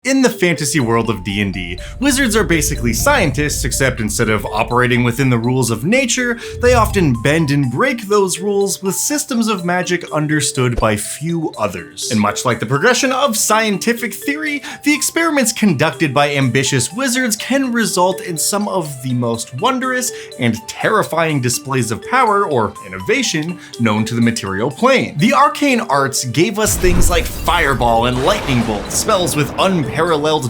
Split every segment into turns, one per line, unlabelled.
In the fantasy world of D&D, wizards are basically scientists, except instead of operating within the rules of nature, they often bend and break those rules with systems of magic understood by few others. And much like the progression of scientific theory, the experiments conducted by ambitious wizards can result in some of the most wondrous and terrifying displays of power or innovation known to the material plane. The arcane arts gave us things like fireball and lightning bolt, spells with unparalleled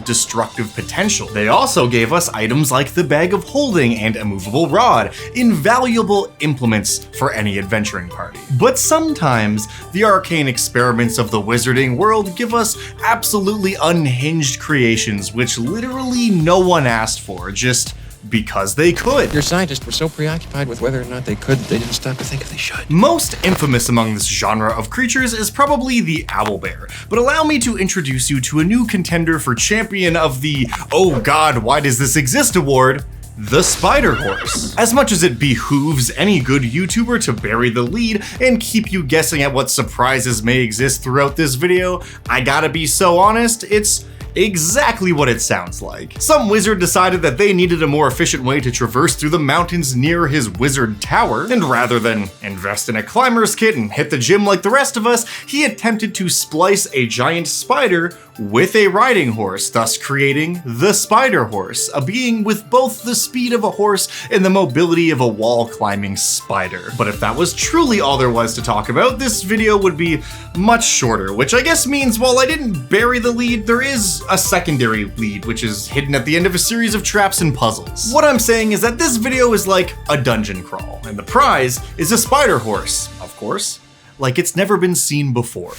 destructive potential. They also gave us items like the Bag of Holding and Immovable Rod, invaluable implements for any adventuring party. But sometimes, the arcane experiments of the wizarding world give us absolutely unhinged creations which literally no one asked for, just because they could.
Your scientists were so preoccupied with whether or not they could, they didn't stop to think if they should.
Most infamous among this genre of creatures is probably the owlbear, but allow me to introduce you to a new contender for champion of the "Oh God, why does this exist" award, the spider horse. As much as it behooves any good YouTuber to bury the lead and keep you guessing at what surprises may exist throughout this video, I gotta be so honest, it's exactly what it sounds like. Some wizard decided that they needed a more efficient way to traverse through the mountains near his wizard tower, and rather than invest in a climber's kit and hit the gym like the rest of us, he attempted to splice a giant spider with a riding horse, thus creating the spider horse, a being with both the speed of a horse and the mobility of a wall-climbing spider. But if that was truly all there was to talk about, this video would be much shorter, which I guess means while I didn't bury the lead, there is a secondary lead, which is hidden at the end of a series of traps and puzzles. What I'm saying is that this video is like a dungeon crawl, and the prize is a spider horse, of course, like it's never been seen before.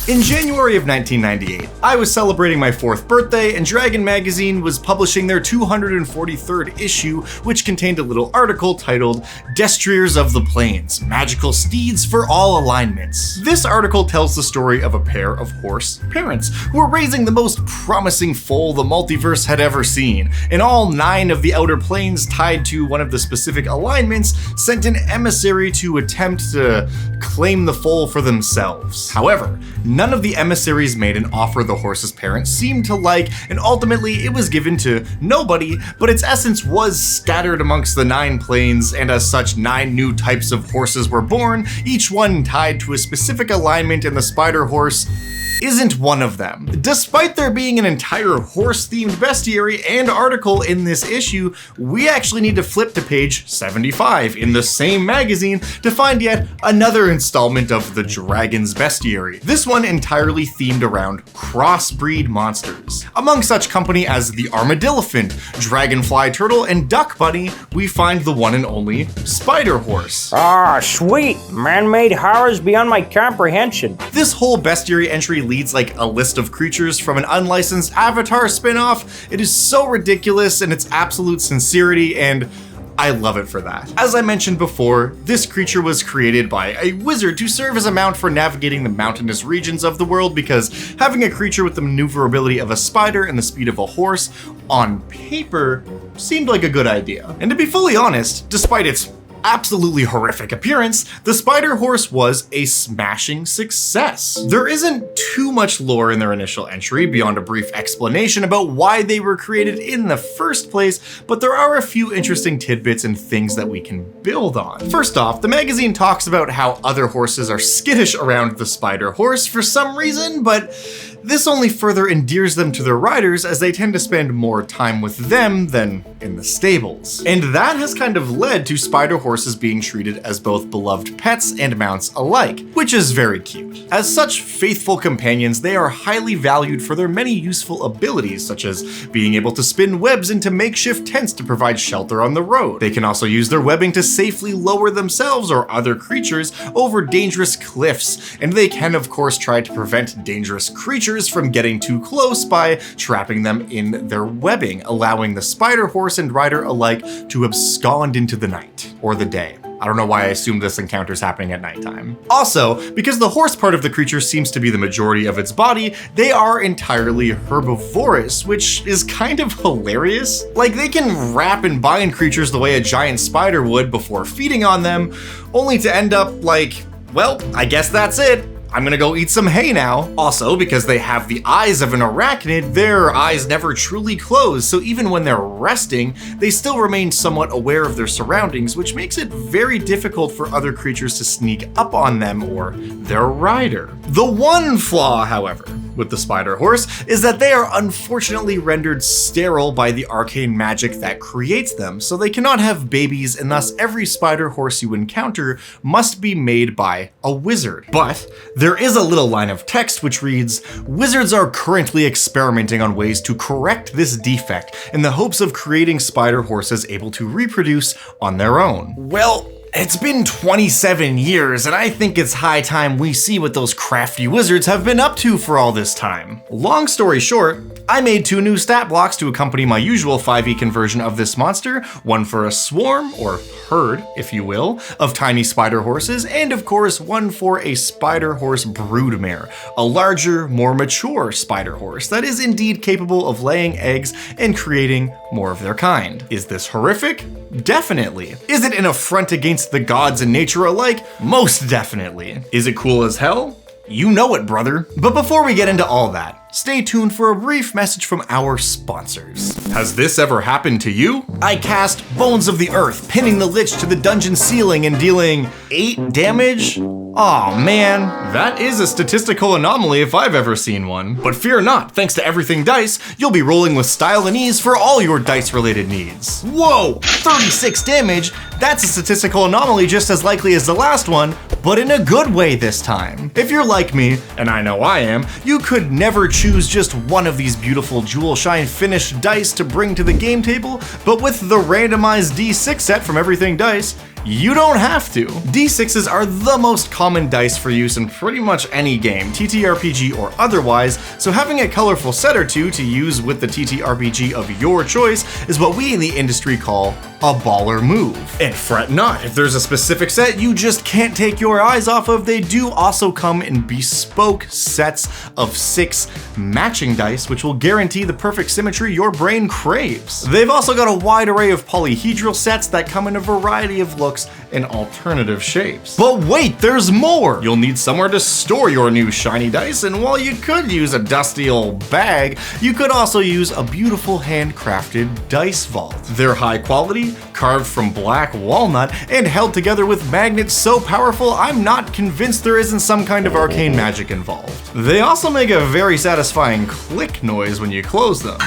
In January of 1998, I was celebrating my 4th birthday, and Dragon magazine was publishing their 243rd issue, which contained a little article titled "Destriers of the Plains, Magical Steeds for All Alignments." This article tells the story of a pair of horse parents who were raising the most promising foal the multiverse had ever seen, and all 9 of the outer planes tied to one of the specific alignments sent an emissary to attempt to claim the foal for themselves. However, none of the emissaries made an offer the horse's parents seemed to like, and ultimately it was given to nobody, but its essence was scattered amongst the 9 planes, and as such 9 new types of horses were born, each one tied to a specific alignment, and the spider horse isn't one of them. Despite there being an entire horse-themed bestiary and article in this issue, we actually need to flip to page 75 in the same magazine to find yet another installment of the Dragon's bestiary, this one entirely themed around crossbreed monsters. Among such company as the armadillophant, dragonfly turtle, and duck bunny, we find the one and only spider horse.
Ah, sweet! Man-made horrors beyond my comprehension.
This whole bestiary entry leads like a list of creatures from an unlicensed Avatar spin-off. It is so ridiculous in its absolute sincerity, and I love it for that. As I mentioned before, this creature was created by a wizard to serve as a mount for navigating the mountainous regions of the world, because having a creature with the maneuverability of a spider and the speed of a horse on paper seemed like a good idea. And to be fully honest, despite its absolutely horrific appearance, the spider horse was a smashing success. There isn't too much lore in their initial entry beyond a brief explanation about why they were created in the first place, but there are a few interesting tidbits and things that we can build on. First off, the magazine talks about how other horses are skittish around the spider horse for some reason, but this only further endears them to their riders, as they tend to spend more time with them than in the stables. And that has kind of led to spider horses being treated as both beloved pets and mounts alike, which is very cute. As such faithful companions, they are highly valued for their many useful abilities, such as being able to spin webs into makeshift tents to provide shelter on the road. They can also use their webbing to safely lower themselves or other creatures over dangerous cliffs, and they can of course try to prevent dangerous creatures creatures from getting too close by trapping them in their webbing, allowing the spider horse and rider alike to abscond into the night or the day. I don't know why I assumed this encounter's happening at nighttime. Also, because the horse part of the creature seems to be the majority of its body, they are entirely herbivorous, which is kind of hilarious. Like, they can wrap and bind creatures the way a giant spider would before feeding on them, only to end up like, well, I guess that's it. I'm gonna go eat some hay now. Also, because they have the eyes of an arachnid, their eyes never truly close, so even when they're resting, they still remain somewhat aware of their surroundings, which makes it very difficult for other creatures to sneak up on them or their rider. The one flaw, however, with the spider horse is that they are unfortunately rendered sterile by the arcane magic that creates them, so they cannot have babies, and thus every spider horse you encounter must be made by a wizard. But there is a little line of text which reads, "Wizards are currently experimenting on ways to correct this defect in the hopes of creating spider horses able to reproduce on their own." Well, it's been 27 years, and I think it's high time we see what those crafty wizards have been up to for all this time. Long story short, I made 2 new stat blocks to accompany my usual 5e conversion of this monster, one for a swarm, or herd, if you will, of tiny spider horses, and of course one for a spider horse broodmare, a larger, more mature spider horse that is indeed capable of laying eggs and creating more of their kind. Is this horrific? Definitely. Is it an affront against the gods and nature alike? Most definitely. Is it cool as hell? You know it, brother. But before we get into all that, stay tuned for a brief message from our sponsors. Has this ever happened to you? I cast Bones of the Earth, pinning the Lich to the dungeon ceiling and dealing 8 damage? Aw, man, that is a statistical anomaly if I've ever seen one. But fear not, thanks to Everything Dice, you'll be rolling with style and ease for all your dice-related needs. Whoa, 36 damage? That's a statistical anomaly just as likely as the last one, but in a good way this time. If you're like me, and I know I am, you could never choose just one of these beautiful Jewel Shine finished dice to bring to the game table, but with the randomized D6 set from Everything Dice, you don't have to. D6s are the most common dice for use in pretty much any game, TTRPG or otherwise, so having a colorful set or two to use with the TTRPG of your choice is what we in the industry call a baller move. And fret not, if there's a specific set you just can't take your eyes off of, they do also come in bespoke sets of 6 matching dice, which will guarantee the perfect symmetry your brain craves. They've also got a wide array of polyhedral sets that come in a variety of looks and alternative shapes. But wait, there's more! You'll need somewhere to store your new shiny dice, and while you could use a dusty old bag, you could also use a beautiful handcrafted dice vault. They're high quality, carved from black walnut, and held together with magnets so powerful I'm not convinced there isn't some kind of arcane magic involved. They also make a very satisfying click noise when you close them.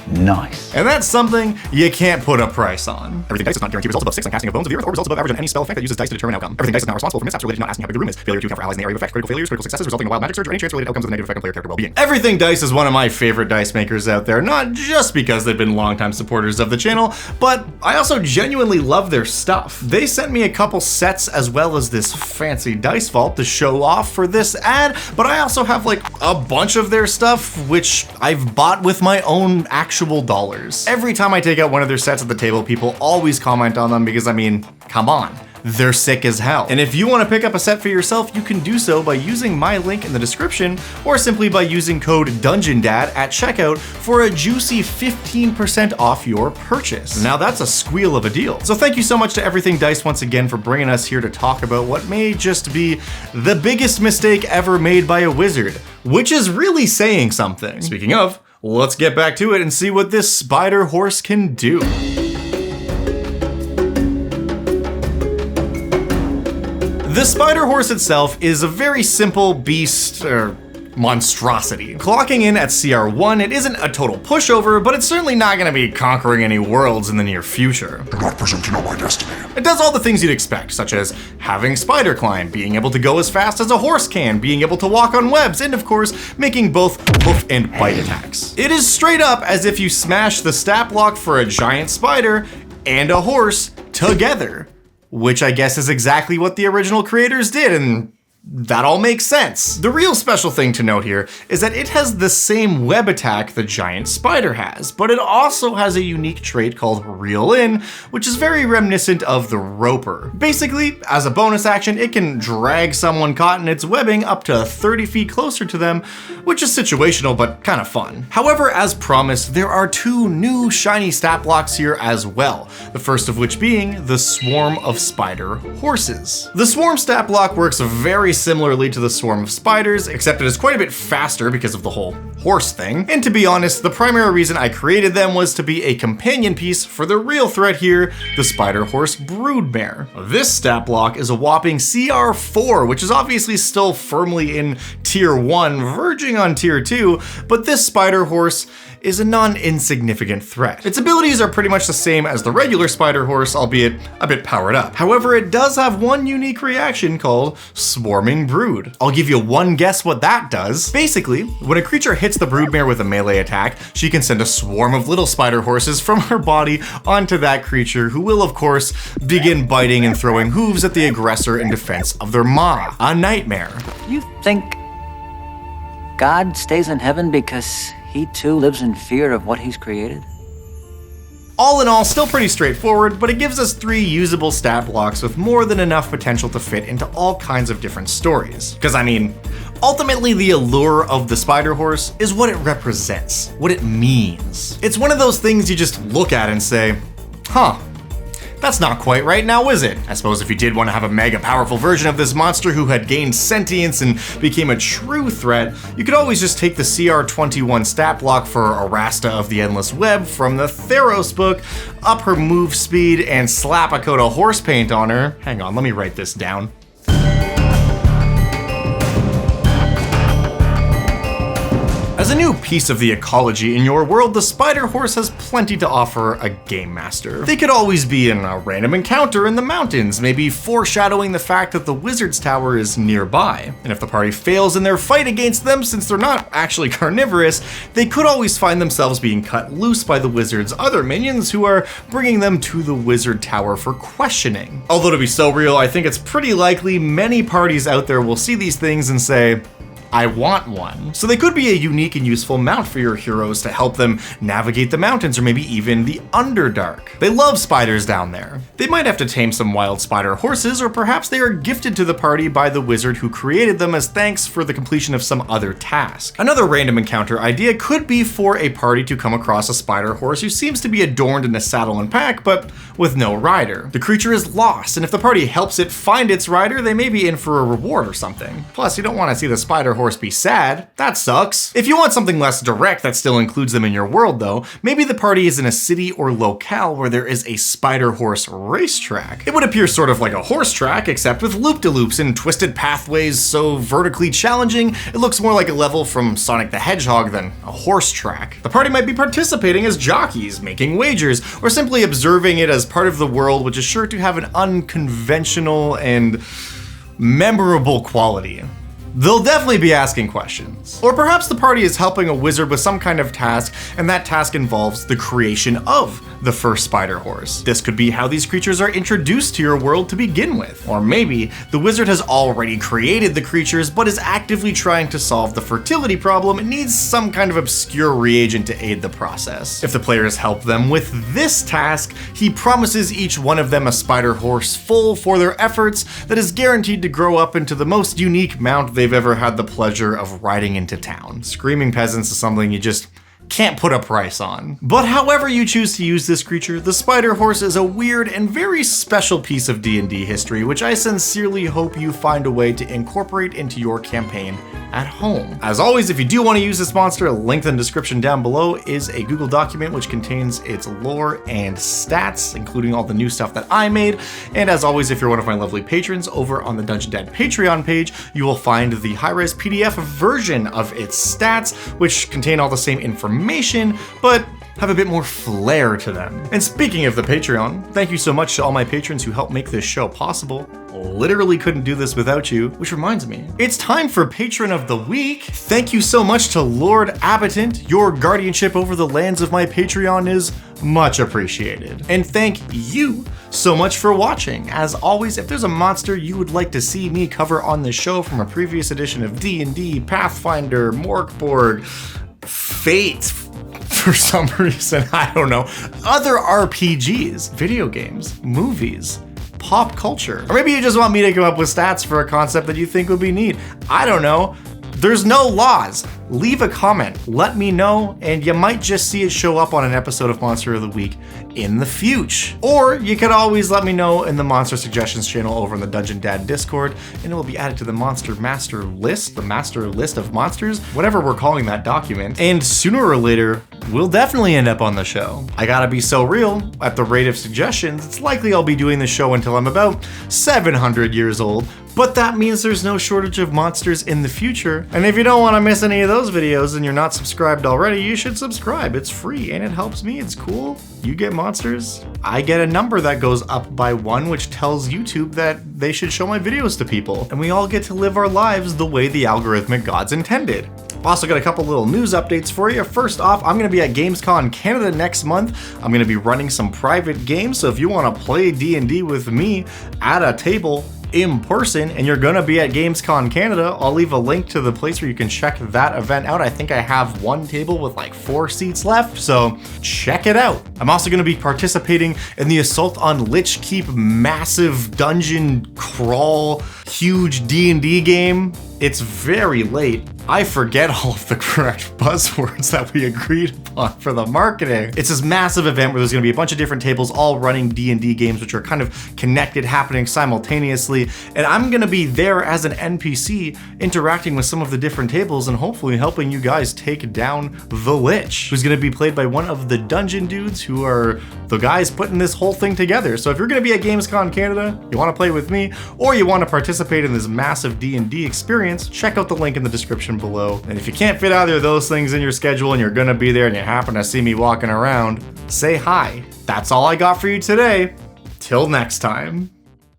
Nice.
And that's something you can't put a price on. Everything Dice does not guarantee results above 6 on casting of Bones of the Earth or results above average on any spell effect that uses dice to determine outcome. Everything Dice is not responsible for mishaps related to not asking how big the room is, failure to account for allies in the area of effect, critical failures, critical successes resulting in wild magic surge, or any chance-related outcomes with a negative effect on player character well-being. Everything Dice is one of my favorite dice makers out there, not just because they've been longtime supporters of the channel, but I also genuinely love their stuff. They sent me a couple sets as well as this fancy dice vault to show off for this ad, but I also have like a bunch of their stuff which I've bought with my own actual dollars. Every time I take out one of their sets at the table, people always comment on them because, I mean, come on. They're sick as hell. And if you want to pick up a set for yourself, you can do so by using my link in the description or simply by using code DungeonDad at checkout for a juicy 15% off your purchase. Now that's a squeal of a deal. So thank you so much to Everything Dice once again for bringing us here to talk about what may just be the biggest mistake ever made by a wizard, which is really saying something. Speaking of, let's get back to it and see what this spider horse can do. The spider horse itself is a very simple beast, or monstrosity. Clocking in at CR1, it isn't a total pushover, but it's certainly not going to be conquering any worlds in the near future.
Do not presume to know my destiny.
It does all the things you'd expect, such as having spider climb, being able to go as fast as a horse can, being able to walk on webs, and of course, making both hoof and bite attacks. It is straight up as if you smash the stat block for a giant spider and a horse together, which I guess is exactly what the original creators did, and that all makes sense. The real special thing to note here is that it has the same web attack the giant spider has, but it also has a unique trait called reel in, which is very reminiscent of the roper. Basically, as a bonus action, it can drag someone caught in its webbing up to 30 feet closer to them, which is situational but kind of fun. However, as promised, there are 2 new shiny stat blocks here as well, the first of which being the Swarm of Spider Horses. The Swarm stat block works very similarly to the Swarm of Spiders, except it is quite a bit faster because of the whole horse thing. And to be honest, the primary reason I created them was to be a companion piece for the real threat here, the Spider Horse Broodmare. This stat block is a whopping CR4, which is obviously still firmly in Tier 1, verging on Tier 2, but this Spider Horse is a non-insignificant threat. Its abilities are pretty much the same as the regular Spider Horse, albeit a bit powered up. However, it does have one unique reaction called Swarming Brood. I'll give you one guess what that does. Basically, when a creature hits the Broodmare with a melee attack, she can send a swarm of little spider horses from her body onto that creature, who will of course begin biting and throwing hooves at the aggressor in defense of their ma. A nightmare.
You think God stays in heaven because he too lives in fear of what he's created?
All in all, still pretty straightforward, but it gives us 3 usable stat blocks with more than enough potential to fit into all kinds of different stories. Because I mean, ultimately the allure of the Spider Horse is what it represents, what it means. It's one of those things you just look at and say, huh, that's not quite right now, is it? I suppose if you did want to have a mega powerful version of this monster who had gained sentience and became a true threat, you could always just take the CR21 stat block for Arasta of the Endless Web from the Theros book, up her move speed, and slap a coat of horse paint on her. Hang on, let me write this down. As a new piece of the ecology in your world, the Spider Horse has plenty to offer a game master. They could always be in a random encounter in the mountains, maybe foreshadowing the fact that the Wizard's Tower is nearby. And if the party fails in their fight against them, since they're not actually carnivorous, they could always find themselves being cut loose by the Wizard's other minions who are bringing them to the Wizard Tower for questioning. Although to be so real, I think it's pretty likely many parties out there will see these things and say, I want one. So they could be a unique and useful mount for your heroes to help them navigate the mountains or maybe even the Underdark. They love spiders down there. They might have to tame some wild spider horses, or perhaps they are gifted to the party by the wizard who created them as thanks for the completion of some other task. Another random encounter idea could be for a party to come across a spider horse who seems to be adorned in a saddle and pack, but with no rider. The creature is lost, and if the party helps it find its rider, they may be in for a reward or something. Plus, you don't want to see the spider horse be sad. That sucks. If you want something less direct that still includes them in your world though, maybe the party is in a city or locale where there is a spider horse racetrack. It would appear sort of like a horse track, except with loop-de-loops and twisted pathways so vertically challenging, it looks more like a level from Sonic the Hedgehog than a horse track. The party might be participating as jockeys, making wagers, or simply observing it as part of the world, which is sure to have an unconventional and memorable quality. They'll definitely be asking questions. Or perhaps the party is helping a wizard with some kind of task, and that task involves the creation of the first spider horse. This could be how these creatures are introduced to your world to begin with. Or maybe the wizard has already created the creatures, but is actively trying to solve the fertility problem and needs some kind of obscure reagent to aid the process. If the players help them with this task, he promises each one of them a spider horse full for their efforts that is guaranteed to grow up into the most unique mount they've ever had the pleasure of riding into town. Screaming peasants is something you just can't put a price on. But however you choose to use this creature, the spider horse is a weird and very special piece of D&D history, which I sincerely hope you find a way to incorporate into your campaign at home. As always, if you do want to use this monster, a link in the description down below is a Google document which contains its lore and stats, including all the new stuff that I made. And as always, if you're one of my lovely patrons over on the Dungeon Dad Patreon page, you will find the high-res PDF version of its stats, which contain all the same information, but have a bit more flair to them. And speaking of the Patreon, thank you so much to all my patrons who helped make this show possible. Literally couldn't do this without you, which reminds me, it's time for Patron of the Week. Thank you so much to Lord Abatant. Your guardianship over the lands of my Patreon is much appreciated. And thank you so much for watching. As always, if there's a monster you would like to see me cover on the show from a previous edition of D&D, Pathfinder, Morkborg, Fate, for some reason, I don't know, other RPGs, video games, movies, pop culture, or maybe you just want me to come up with stats for a concept that you think would be neat, I don't know. There's no laws. Leave a comment, let me know, and you might just see it show up on an episode of Monster of the Week in the future. Or you could always let me know in the Monster Suggestions channel over in the Dungeon Dad Discord, and it will be added to the Monster Master List, the Master List of Monsters, whatever we're calling that document. And sooner or later, we'll definitely end up on the show. I gotta be so real, at the rate of suggestions, it's likely I'll be doing the show until I'm about 700 years old, but that means there's no shortage of monsters in the future. And if you don't want to miss any of those videos and you're not subscribed already, you should subscribe. It's free and it helps me. It's cool. You get monsters. I get a number that goes up by 1, which tells YouTube that they should show my videos to people. And we all get to live our lives the way the algorithmic gods intended. Also got a couple little news updates for you. First off, I'm going to be at Gamescom Canada next month. I'm going to be running some private games, so if you want to play D&D with me at a table in person and you're gonna be at Gamescom Canada, I'll leave a link to the place where you can check that event out. I think I have one table with like 4 seats left, so check it out. I'm also gonna be participating in the Assault on Lich Keep massive dungeon crawl, huge D&D game. It's very late. I forget all of the correct buzzwords that we agreed upon for the marketing. It's this massive event where there's gonna be a bunch of different tables all running D&D games, which are kind of connected, happening simultaneously. And I'm gonna be there as an NPC interacting with some of the different tables and hopefully helping you guys take down the Lich, who's gonna be played by one of the dungeon dudes who are the guys putting this whole thing together. So if you're gonna be at Gamescom Canada, you wanna play with me, or you wanna participate in this massive D&D experience, check out the link in the description below. And if you can't fit either of those things in your schedule and you're gonna be there and you happen to see me walking around, say hi. That's all I got for you today. Till next time.